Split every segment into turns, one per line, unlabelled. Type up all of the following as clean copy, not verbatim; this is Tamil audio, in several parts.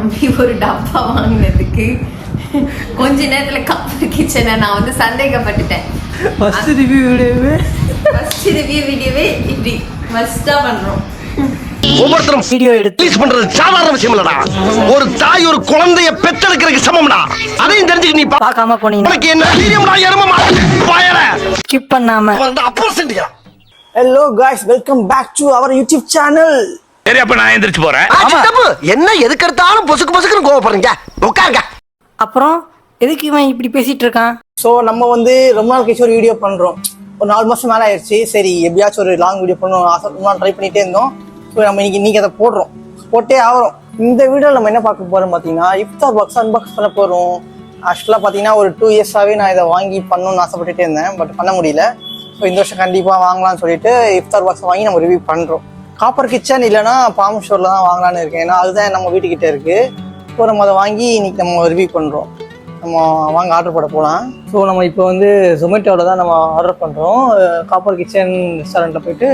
நம்பி ஒரு டப்பா வாங்கினதுக்கு கொஞ்ச நேரத்துல காப்பர் கிச்சனை நான் வந்து சந்தேகப்பட்டுட்டேன்.
ஃபர்ஸ்ட் ரிவ்யூ
வீடியோவே இப்படி ஃபர்ஸ்டா பண்றோம்.
ஒவ்வொருத்தரும் வீடியோ எடுத்து ரிலீஸ் பண்றது சாதாரண விஷயம் இல்லடா. ஒரு தாய் ஒரு குழந்தைய பெத்தெடுக்கிறதுக்கு சமம்டா. அதையும் தெரிஞ்சுக்க நீ
பார்க்காம போனீங்க.
உனக்கு என்ன வீடியோடா எருமமா பயல
ஸ்கிப் பண்ணாம.
அப்பர்சன்ட்யா.
Hello guys, welcome back to our YouTube channel.
சரி அப்ப நான் எந்திரச்சு போறேன். என்ன எதுக்கு எடுத்தாலும் பொசுக்கு பொசுக்குன்னு கோவப்படுறீங்க. உட்காருங்க.
அப்புறம் எதுக்கு இவன் இப்படி பேசிட்டு இருக்கான்?
ஸோ நம்ம வந்து ரொம்ப நாள் கழிச்சு ஒரு வீடியோ பண்ணுறோம். ஒரு 4 மாதம் மேலே ஆயிடுச்சு. சரி எப்படியாச்சும் ஒரு லாங் வீடியோ பண்ணணும் ரொம்ப நாள் ட்ரை பண்ணிகிட்டே இருந்தோம். ஸோ நம்ம இன்னைக்கு அதை போட்டே ஆகிறோம். இந்த வீடியோவில் நம்ம என்ன பார்க்க போகிறோம் பார்த்தீங்கன்னா, இஃப்தார் பாக்ஸ் அன்பாக்ஸ் பண்ண போகிறோம். ஆக்சுவலாக பார்த்தீங்கன்னா ஒரு 2 இயர்ஸாகவே நான் இதை வாங்கி பண்ணணும்னு ஆசைப்பட்டுட்டே இருந்தேன். பட் பண்ண முடியல. ஸோ இந்த வருஷம் கண்டிப்பாக வாங்கலாம்னு சொல்லிட்டு இஃப்தார் பாக்ஸ் வாங்கி நம்ம ரிவ்யூ பண்ணுறோம். காப்பர் கிச்சன் இல்லைனா பாம் ஸ்டோரில் தான் வாங்கலான்னு இருக்கேன். ஏன்னா அதுதான் நம்ம வீட்டுக்கிட்ட இருக்குது. ஸோ நம்ம அதை வாங்கி இன்னைக்கு நம்ம ரிவ்யூ பண்ணுறோம். நம்ம வாங்க ஆர்டர் போட போகலாம். ஸோ நம்ம இப்போ வந்து ஜொமேட்டோவில் தான் நம்ம ஆர்டர் பண்ணுறோம். காப்பர் கிச்சன் ரெஸ்டாரண்ட்டில் போயிட்டு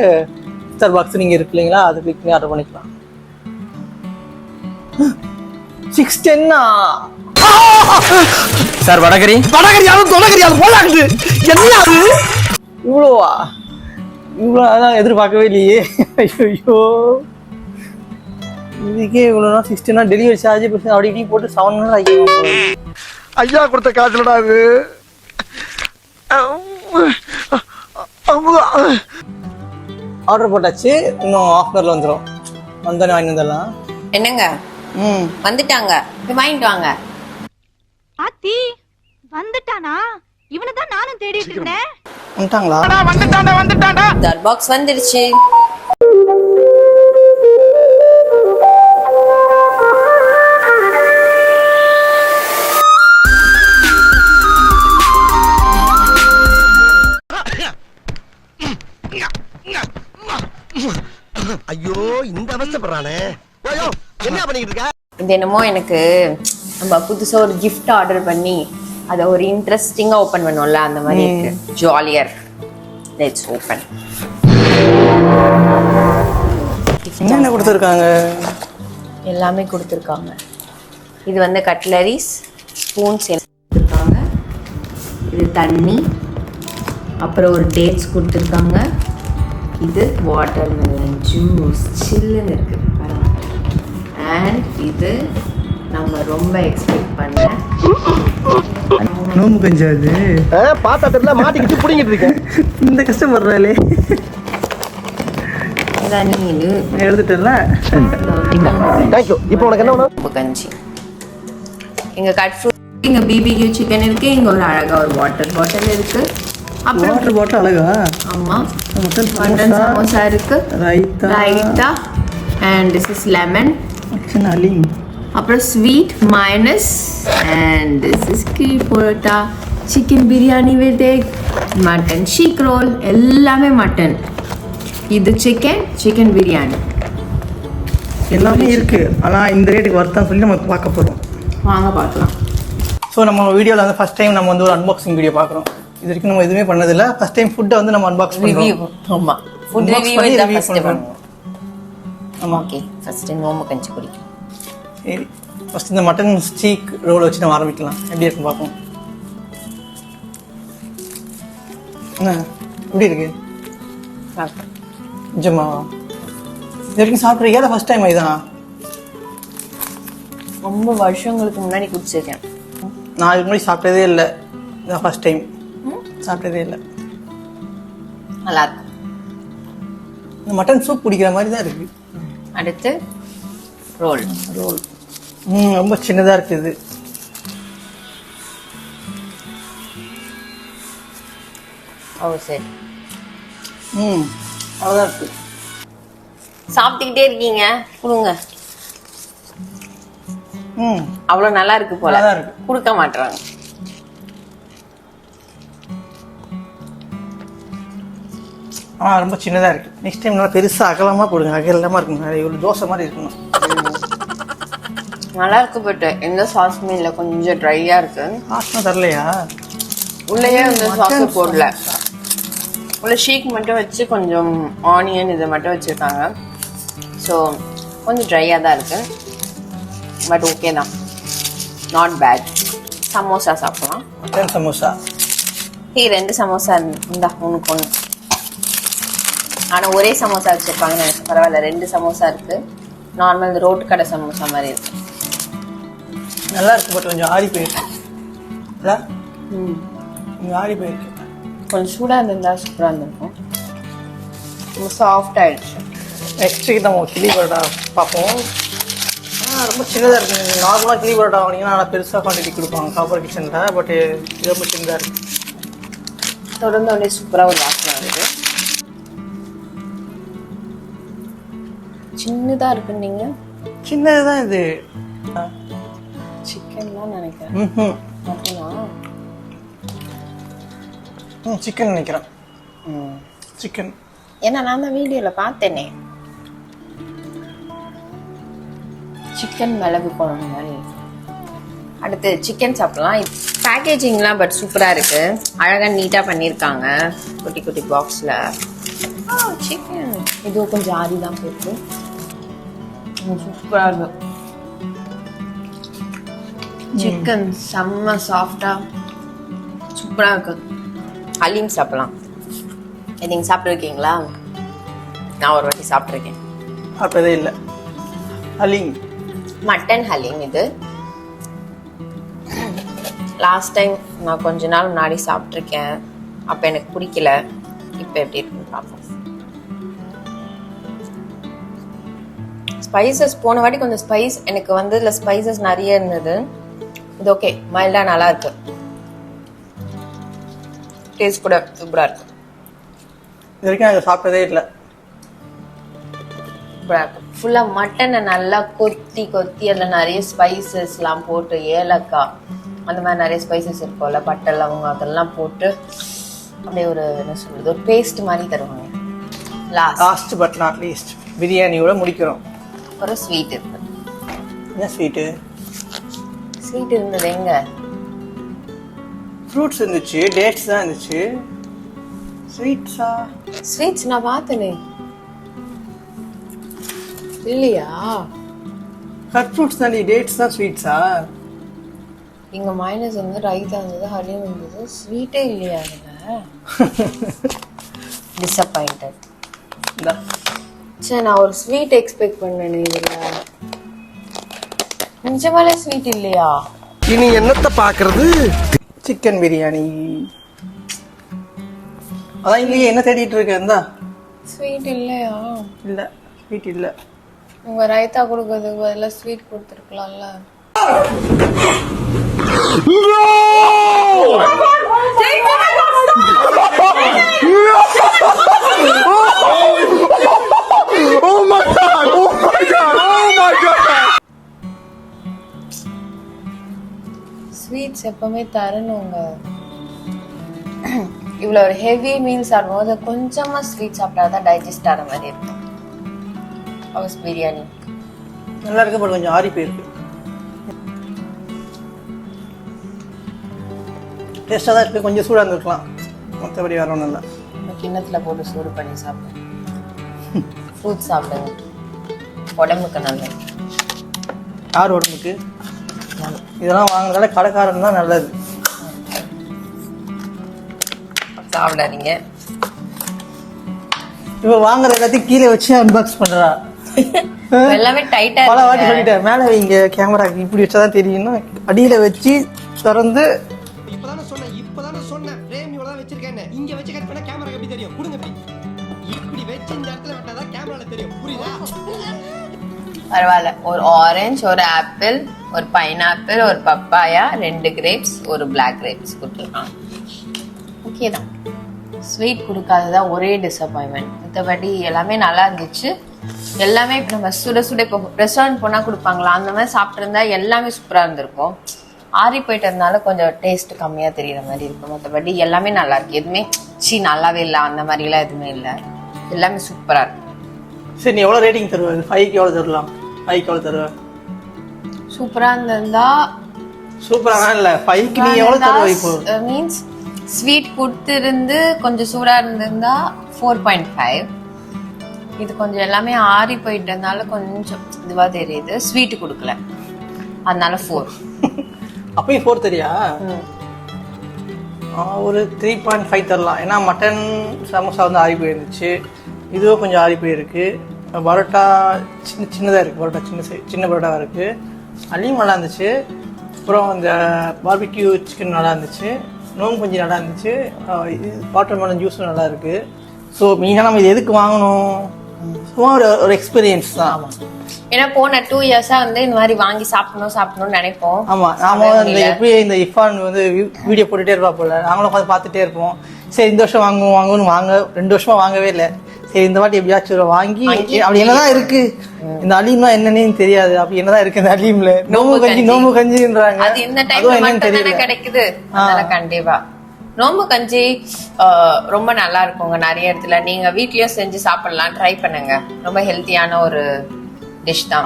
இஃப்தார் பாக்ஸ் நீங்கள் இருக்கு இல்லைங்களா, அது கிளிக் பண்ணி ஆர்டர் பண்ணிக்கலாம். 610
சார் வடகரி
அது போலாக்குது. என்ன அது இவ்வளோவா? இவ்வளோ அதான் எதிர்பார்க்கவே இல்லையே. ஐயோ இதுக்கே இவ்வளோனா 610 டெலிவரி சார்ஜ் அப்படி இப்படி போட்டு 700 ஆகிடுவோம்.
ஐயா கொடுத்த காசுலடா அது.
ஆர்டர் போட்டாச்சு. இன்னும் ½ ஹவர்ல வந்துடும். வந்தோடனே வாங்கி வந்துடலாம்.
என்னங்க வந்துட்டாங்க, போய் வாங்கிட்டு வாங்க.
ஆத்தி வந்துட்டானா? இவனை தான் நானும் தேடிட்டு இருந்தேன்.
வந்துட்டாங்களா?
வந்துட்டான்டா.
இஃப்தார் பாக்ஸ் வந்துருச்சு.
ஐயோ இந்த அவஸ்தைப்படுறானே. என்ன பண்ணிட்டு இருக்க?
இது என்னமோ எனக்கு நம்ம புதுசா ஒரு கிஃப்ட் ஆர்டர் பண்ணி அதை ஒரு இன்ட்ரெஸ்டிங்கா ஓபன் பண்ணுவோம்ல, அந்த மாதிரி இருக்கு. ஜாலியர். Let's open.
என்ன கொடுத்துருக்காங்க?
எல்லாமே கொடுத்துருக்காங்க. இது வந்து கட்லரிஸ், ஸ்பூன்ஸ் கொடுத்துருக்காங்க. இது தண்ணி, அப்புறம் ஒரு டேட்ஸ் கொடுத்துருக்காங்க. இது வாட்டர் மெலன் ஜூஸ், சில்லுன்னு இருக்கு. அண்ட் இது நம்ம ரொம்ப எக்ஸ்பெக்ட் பண்ண
நோம்பு கஞ்சாது.
பாத்திரத்துல மாட்டிக்கிட்டு புடிங்கிட்டு இருக்கேன்.
இந்த கஷ்டப்படுறாளே. எழுதுட்டல.
தேங்க்யூ. இப்போ உனக்கு என்ன வேணும்?
நோம்பு கஞ்சி. இங்க கட் ஃப்ரூட், இங்க பிபிக்யூ சிக்கன் இருக்கு. இங்க ஒரு அழகா ஒரு வாட்டர் பாட்டில் இருக்கு. அப்புறம்
வாட்டர் பாட்டில் அழகா?
ஆமா. மட்டன் சமோசா இருக்கு. Raita and this is lemon. அப்புறம் sweet minus and this is key porota, chicken biryani with egg, mutton sheik roll, எல்லாமே மட்டன். இது சிக்கன் பிரியாணி
எல்லாமே இருக்கு. ஆனால் இந்த ரேட்டுக்கு வருதான்னு சொல்லி நம்ம பார்க்க போகிறோம்.
வாங்க பார்க்கலாம்.
ஸோ நம்ம வீடியோவில் வந்து ஃபஸ்ட் டைம் நம்ம வந்து ஒரு அன்பாக்சிங் வீடியோ பார்க்குறோம். இது வரைக்கும் நம்ம எதுவுமே பண்ணதில்லை. ஃபஸ்ட் டைம் ஃபுட்டை வந்து நம்ம அன்பாக்ஸ் பண்ணுறோம்.
ஆமாம், ஃபுட் ரிவ்யூ தான் ஃபஸ்ட் பண்ணுவோம்.
ஆமாம்.
ஓகே, ஃபஸ்ட்டு நோம்பு கஞ்சி குடிக்கும்.
சரி, ஃபஸ்ட் இந்த மட்டன் ஸ்டீக் ரோல் வச்சு நம்ம ஆரம்பிக்கலாம். எப்படி இருக்குன்னு பார்ப்போம். என்ன எப்படி இருக்கு? நிஜமாவா? இது வரைக்கும் சாப்பிட்றீங்க? அதை ஃபஸ்ட் டைம் இதுதான்.
ரொம்ப வருஷங்களுக்கு முன்னாடி குடிச்சிருக்கேன்.
நான் இதுக்கு முன்னாடி சாப்பிட்டதே இல்லை. இதான் ஃபஸ்ட் டைம் சாப்பிட்டதே இல்லை.
நல்லா இருக்கு.
இந்த மட்டன் சூப் குடிக்கிற மாதிரி தான் இருக்கு.
அடுத்து ரோல்.
ரொம்ப சின்னதாக இருக்குது.
ஓ சரி.
அவ்வளோதான் இருக்கு.
சாப்பிட்டுக்கிட்டே இருக்கீங்க, கொடுங்க. அவ்வளோ நல்லா இருக்கு போல.
நல்லா இருக்கு.
கொடுக்க மாட்டுறாங்க.
ரொம்ப சின்னதாக இருக்கு. நெக்ஸ்ட் டைம் நல்லா பெருசாக அகலமாக போடுங்க. அகலமாக இருக்கணும். ஒரு தோசை மாதிரி இருக்கணும்.
நல்லா இருக்கு. பட் எந்த சாஸுமே இல்லை, கொஞ்சம் ட்ரையா இருக்கு.
சாஸ்லாம் தரலையா?
உள்ளேயே இந்த சாஸ் போடல. உள்ள ஷேக் மட்டும் வச்சு கொஞ்சம் ஆனியன் இதை மட்டும் வச்சிருக்காங்க. ஸோ கொஞ்சம் ட்ரையாக தான் இருக்கு. பட் ஓகே தான், நாட் பேட். சமோசா சாப்பிடலாம்.
மட்டன் சமோசா.
2 சமோசா இருந்தா உனக்கு ஒன்று. ஆனால் ஒரே சமோசா வச்சுருப்பாங்கன்னு நினைச்சு. பரவாயில்ல, 2 சமோசா இருக்கு. நார்மல் ரோட்டு கடை சமோசா மாதிரி இருக்கு.
நல்லா இருக்கு, பட் கொஞ்சம் ஆறி போயிருக்கு. கொஞ்சம் ஆறி போயிருக்கு.
கொஞ்சம் சூடாக இருந்திருந்தா சூப்பராக இருந்திருக்கும். சாஃப்ட் ஆயிடுச்சு.
நெக்ஸ்ட் வீக் நம்ம கிளி பரோட்டா பார்ப்போம். ரொம்ப சின்னதாக இருக்குது. நார்மலாக கிளி பரோட்டா வாங்கினீங்கன்னா நல்லா பெருசாக குவான்டிட்டி கொடுப்பாங்க காப்பர் கிச்சனில். பட் இது ரொம்ப சின்னதாக இருக்குது.
தொடர்ந்து அப்படியே சூப்பராக ஒரு வாசனை வருது. சின்னதாக இருக்குன்னு நீங்கள்
சின்னது தான் இது.
சிக்கன் தான் நினைக்கிறேன்.
சிக்கன் நினைக்கிறேன். சிக்கன்.
ஏன்னா நான் தான் வீடியோவில் பார்த்தேனே, சிக்கன் மிளகு குழம்பு மாதிரி. அடுத்து சிக்கன் சாப்பிடலாம். பேக்கேஜிங்லாம் பட் சூப்பராக இருக்கு. அழகாக நீட்டாக பண்ணியிருக்காங்க குட்டி குட்டி பாக்ஸில். சிக்கன் இது கொஞ்சம் ஆதி தான் போயிருக்கு. சூப்பராக இருக்கு. சிக்கன் செம்ம சாஃப்டாக சூப்பராக இருக்கு. ஹலீம் சாப்பிடலாம். நீங்கள் சாப்பிட்ருக்கீங்களா? நான் ஒரு வாட்டி சாப்பிட்ருக்கேன்.
சாப்பிட்டதே இல்லை. ஹலீம்,
மட்டன் ஹலீம். இது லாஸ்ட் டைம் நான் கொஞ்ச நாள் முன்னாடி சாப்பிட்ருக்கேன். அப்போ எனக்கு பிடிக்கல. இப்போ எப்படி இருக்குன்னு பார்ப்போம். ஸ்பைசஸ் போன வாட்டி கொஞ்சம் ஸ்பைஸ் எனக்கு வந்து இதில் ஸ்பைசஸ் நிறைய இருந்தது. இது ஓகே, மைல்டாக நல்லா இருக்கு. டேஸ்ட் கூட சூப்பராக இருக்கு.
இது வரைக்கும் அதை சாப்பிட்டதே இல்லை.
சூப்பராக இருக்கு. ஃபுல்லாக மட்டனை நல்லா கொத்தி கொத்தி அதில் நிறைய ஸ்பைசஸ்லாம் போட்டு, ஏலக்காய் அந்த மாதிரி நிறைய ஸ்பைசஸ் இருக்கும்ல, பட்டை லவங்கம் அதெல்லாம் போட்டு அப்படியே ஒரு என்ன சொல்றது, ஒரு பேஸ்ட் மாதிரி தருவாங்க.
லாஸ்ட் பட் நாட் லீஸ்ட் பிரியாணியோட முடிக்கிறோம்.
ஒரு ஸ்வீட் இருக்கு.
என்ன ஸ்வீட்டு?
ஸ்வீட் இருந்தது எங்க?
ஃப்ரூட்ஸ் இருந்துச்சு, டேட்ஸ் தான் இருந்துச்சு. ஸ்வீட்ஸா?
ஸ்வீட்ஸ் நான் பார்த்தனே இல்லையா?
கட் ஃப்ரூட்ஸ் தான், டேட்ஸ் தான் ஸ்வீட்ஸா?
இங்க மைனஸ் வந்து ரைத்தா இருந்தது, ஹலிம் இருந்தது, ஸ்வீட்டே இல்லையா அதுல? டிசப்பாயிண்டட். சரி, நான் ஒரு ஸ்வீட் எக்ஸ்பெக்ட் பண்ணேன். இதுல நிஜமாலே ஸ்வீட் இல்லையா?
இனி என்னத்த பாக்குறது?
சிக்கன் பிரியாணி அதான் இல்லையே. என்ன தேடிட்டு இருக்க? இருந்தா
ஸ்வீட் இல்லையா?
இல்ல, ஸ்வீட் இல்ல.
உங்க ரைத்தா கொடுக்கறதுக்கு பதிலா ஸ்வீட் கொடுத்துருக்கலாம்ல. ஸ்வீட்ஸ் எப்பவுமே தரணுங்க. இவ்வளோ ஒரு ஹெவி மீல் சாப்பிடும்போது கொஞ்சமா ஸ்வீட் சாப்பிட்டாதான் டைஜஸ்ட் ஆகிற மாதிரி இருக்கும். ஹவுஸ் பிரியாணி
நல்லா இருக்கு, பட் கொஞ்சம் ஆறி போயிருக்கு. டேஸ்டாக தான் இருக்கு, கொஞ்சம் சூடாக இருந்திருக்கலாம். மற்றபடி வேற ஒன்றும் இல்லை.
கிண்ணத்துல போட்டு சூடு பண்ணி சாப்பிடுங்க. ஃப்ரூட்ஸ் சாப்பிடுங்க, உடம்புக்கு நல்லது.
யார் உடம்புக்கு? இதெல்லாம் வாங்குறதால கடைக்காரன் தான் நல்லது.
சாப்பிடாதீங்க.
இப்ப வாங்குற எல்லாத்தையும் கீழே வச்சு அன்பாக்ஸ் பண்றா.
எல்லாமே டைட்டா
பல வாட்டி சொல்லிட்டேன், மேல வைங்க கேமரா இப்படி வச்சாதான் தெரியும்னா அடியில வச்சு திறந்து.
இப்பதானே சொன்னேன் ஃப்ரேம் இவ்வளவு தான் வச்சிருக்கேன்னு. இங்க வச்சு கட் பண்ணா கேமரா எப்படி தெரியும்? கொடுங்க இப்படி வச்சு இந்த இடத்துல விட்டாதான் கேமரால தெரியும். புரியுதா?
பரவாயில்ல. ஒரு ஆரஞ்சு, ஒரு ஆப்பிள், ஒரு பைனாப்பிள், ஒரு பப்பாயா, 2 கிரேப்ஸ், ஒரு பிளாக் கிரேப்ஸ் கொடுத்துருக்காங்க. ஓகே தான். ஸ்வீட் கொடுக்காததான் ஒரே டிசப்பாயின்மெண்ட். மற்றபடி எல்லாமே நல்லா இருந்துச்சு. எல்லாமே இப்போ நம்ம சுட சுட இப்போ ரெஸ்டாரண்ட் போனால் கொடுப்பாங்களா அந்த மாதிரி சாப்பிட்ருந்தா எல்லாமே சூப்பராக இருந்திருக்கும். ஆறி போயிட்டதுனால கொஞ்சம் டேஸ்ட் கம்மியாக தெரியுற மாதிரி இருக்கும். மற்றபடி எல்லாமே நல்லா இருக்கு. எதுவுமே நல்லாவே இல்லை அந்த மாதிரிலாம் எதுவுமே இல்லை. எல்லாமே சூப்பராக இருக்கு.
சரி, நீ எவ்வளோ ரேட்டிங் தருவேன்? 5க்கு எவ்வளோ தரலாம்? 5க்கு எவ்வளோ தருவேன்?
சூப்பராக இருந்திருந்தா
சூப்பராக இல்லை, 5க்கு நீ எவ்வளோ தருவ? இப்போ
மீன்ஸ் ஸ்வீட் கொடுத்துருந்து கொஞ்சம் சூடாக இருந்திருந்தா 4.5. இது கொஞ்சம் எல்லாமே ஆறி போயிட்டதுனால கொஞ்சம் இதுவாக தெரியுது. ஸ்வீட்டு கொடுக்கல. அதனால 4.
அப்பயும் 4 தெரியா? ஒரு 3.5 தரலாம். ஏன்னா மட்டன் சமோசா வந்து ஆறி போயிருந்துச்சு, இதுவும் கொஞ்சம் ஆறி போயிருக்கு. பரோட்டா சின்னதாக இருக்குது, பரோட்டா சின்ன பரோட்டாவாக இருக்குது. அலியும் நல்லா இருந்துச்சு. அப்புறம் இந்த பார்பிக்யூ சிக்கன் நல்லா இருந்துச்சு, நோம்பு கொஞ்சம் நல்லா இருந்துச்சு, வாட்டர் மெலன் ஜூஸும் நல்லா இருக்குது. ஸோ மெயினாக நம்ம இது எதுக்கு வாங்கணும், சும்மா ஒரு எக்ஸ்பீரியன்ஸ் தான்.
ஏன்னா போன 2 இயர்ஸா வந்து இந்த மாதிரி வாங்கி சாப்பிடணும்னு நினைப்போம்.
ஆமா, நாம இந்த எப்படி இந்த இஃபான் வந்து வீடியோ போட்டுட்டே இருப்பா போல, நாங்களும் உட்காந்து பார்த்துட்டே இருப்போம். சரி இந்த வருஷம் வாங்குவோம்னு 2 வருஷமா வாங்கவே இல்லை. சரி இந்த வாட்டி எப்படியாச்சும் வாங்கி, அப்படி என்னதான் இருக்கு இந்த அலீம்னா என்னன்னு தெரியாது. அப்படி என்னதான் இருக்கு இந்த அலீம்ல? நோம்பு கஞ்சின்றாங்க,
அது இந்த டைம்ல மட்டும் கிடைக்குது. அதனால கண்டிப்பா நோம்பு கஞ்சி ரொம்ப நல்லா இருக்குங்க. நிறைய இடத்துல நீங்க வீட்லயும் செஞ்சு சாப்பிடலாம், ட்ரை பண்ணுங்க. ரொம்ப ஹெல்த்தியான ஒரு டிஷ் தான்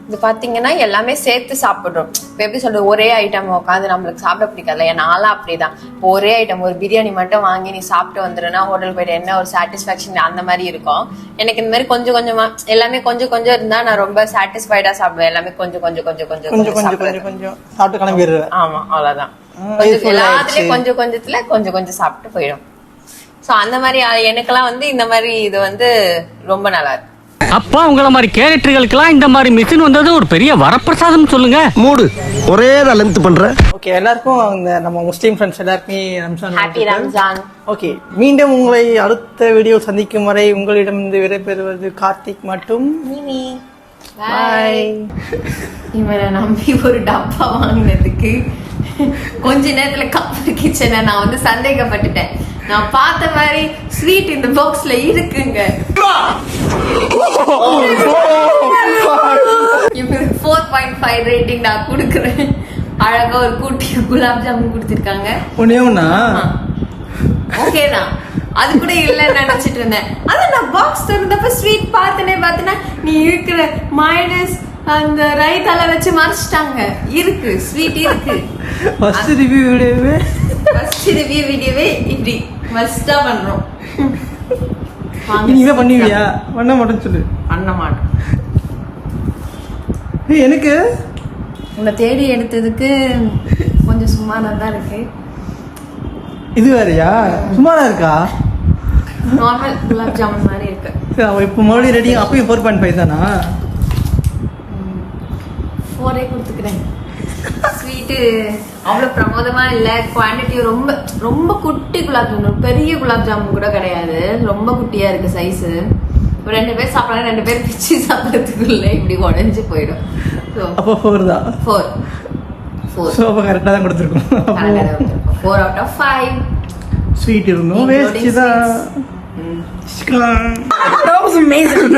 இது. பாத்தீங்கன்னா எல்லாமே சேர்த்து சாப்பிடுறோம். இப்போ எப்படி சொல்றது, ஒரே ஐட்டம் உட்காந்து நம்மளுக்கு சாப்பிட பிடிக்காதுல. நான்லாம் அப்படிதான். ஒரே ஐட்டம் ஒரு பிரியாணி மட்டும் வாங்கி நீ சாப்பிட்டு வந்துடுனா ஹோட்டல் போயிட்டு என்ன ஒரு சாட்டிஸ்ஃபேக்ஷன் அந்த மாதிரி இருக்கும். எனக்கு இந்த மாதிரி கொஞ்சம் கொஞ்சமா எல்லாமே கொஞ்சம் கொஞ்சம் இருந்தா நான் ரொம்ப சாட்டிஸ்ஃபைடா சாப்பிடுவேன். எல்லாமே கொஞ்சம் கொஞ்சம் கொஞ்சம் கொஞ்சம்
கொஞ்சம் கொஞ்சம் சாப்பிட்டு கிளம்பிடுவேன்.
ஆமா, அவ்வளவுதான். எல்லாத்துலயும் கொஞ்சம் கொஞ்சத்துல கொஞ்சம் கொஞ்சம் சாப்பிட்டு போயிடும். சோ அந்த மாதிரி எனக்கெல்லாம் வந்து இந்த மாதிரி இது வந்து ரொம்ப நல்லா இருக்கு.
அப்பா உங்களை மாதிரி கேரக்டர்களுக்கெல்லாம் இந்த மாதிரி மிஷின் வந்தது ஒரு பெரிய வரப்பிரசாதம் சொல்லுங்க.
மூடு ஒரே லென்த் பண்ற.
ஓகே, எல்லாருக்கும் இந்த நம்ம முஸ்லீம் ஃப்ரெண்ட்ஸ் எல்லாருக்குமே ரம்ஜான்
ஹாப்பி ரம்ஜான்.
ஓகே, மீண்டும் உங்களை அடுத்த வீடியோ சந்திக்கும் வரை உங்களிடமிருந்து விடைபெறுவது கார்த்திக் மற்றும்
மிமி.
பாய்.
இவனை நம்பி ஒரு டப்பா வாங்கினதுக்கு கொஞ்ச நேரத்துல கப்பல் கிச்சனை நான் வந்து சந்தேகப்பட்டுட்டேன். நான் பார்த்த மாதிரி ஸ்வீட் இந்த பாக்ஸ்ல இருக்குங்க. இவங்களுக்கு 4.5 ரேட்டிங் நான் கொடுக்குறேன். அழகா ஒரு குட்டி குலாப் ஜாமுன் கொடுத்துருக்காங்க.
ஒண்ணா
ஓகேதான், அது கூட இல்லைன்னு நினைச்சிட்டு இருந்தேன். அதான் நான் பாக்ஸ் திறந்தப்ப ஸ்வீட் பார்த்தேன்னா நீ இருக்கிற மைனஸ் அந்த ரைத்தால வச்சு மறைச்சிட்டாங்க. இருக்கு ஸ்வீட் இருக்கு.
ஃபர்ஸ்ட் ரிவ்யூ
வீடியோவே இப்படி மஸ்டா பண்றோம்.
நீங்க பண்ணுவியா? பண்ண மாட்டேன்னு சொல்லு.
பண்ண மாட்டோம்.
எனக்கு
உன்னை தேடி எடுத்ததுக்கு கொஞ்சம் சுமாரா தான் இருக்கு.
இது வேறயா? சுமாரா இருக்கா?
நார்மல் குலாப் ஜாமுன் மாதிரி இருக்கு.
அவ இப்போ மறுபடியும் ரெடி. அப்பயும் 4.5 தானா?
4 கொடுத்துக்கிறேன். ஸ்வீட்டு அவ்வளோ பிரமோதமா இல்லை. குவான்டிட்டி ரொம்ப ரொம்ப குட்டி குலாப் ஜாமுன், பெரிய குலாப் ஜாமுன் கூட கிடையாது. ரொம்ப குட்டியா இருக்கு சைஸு. 2 பேர் சாப்பிடலாம், 2 பேர் பிச்சு சாப்பிட்றதுக்குள்ள இப்படி உடஞ்சி போயிடும்.
அப்போ 4 தான்.
4
ஸோ அப்போ கரெக்டாக தான் கொடுத்துருக்கோம்.
4 out of 5.
ஸ்வீட் இருந்தோம், வேஸ்ட் தான்.
That was amazing.